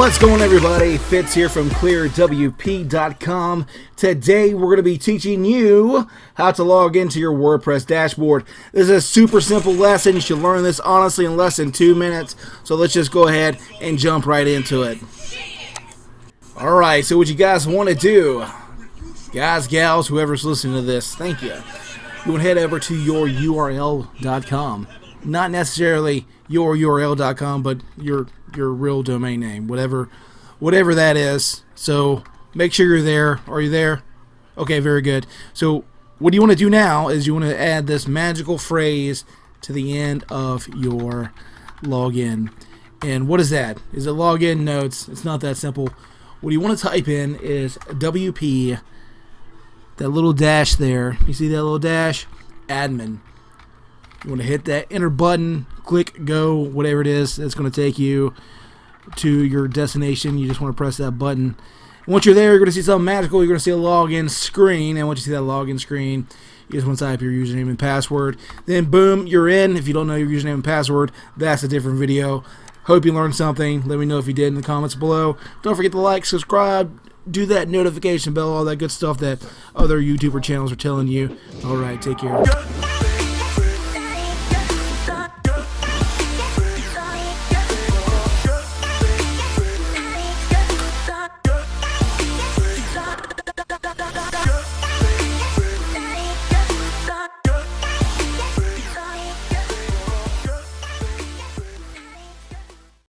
What's going on, everybody? Fitz here from clearwp.com. Today we're going to be teaching you how to log into your WordPress dashboard. This is a super simple lesson. You should learn this honestly in less than 2 minutes. So let's just go ahead and jump right into it. Alright, so what you guys want to do, guys, gals, whoever's listening to this, thank you. You want to head over to your url.com. Not necessarily your url.com, but your real domain name, whatever that is. So make sure you're there. Are you there? Okay, very good. So what you want to do now is you want to add this magical phrase to the end of your login. And what is that? Is it login? No, it's not that simple. What you want to type in is WP, that little dash there. You see that little dash? Admin. You want to hit that enter button, click go, whatever it is. That's going to take you to your destination. You just want to press that button. And once you're there, you're going to see something magical. You're going to see a login screen. And once you see that login screen, you just want to type your username and password. Then boom, you're in. If you don't know your username and password, that's a different video. Hope you learned something. Let me know if you did in the comments below. Don't forget to like, subscribe, do that notification bell, all that good stuff that other YouTuber channels are telling you. Alright, take care.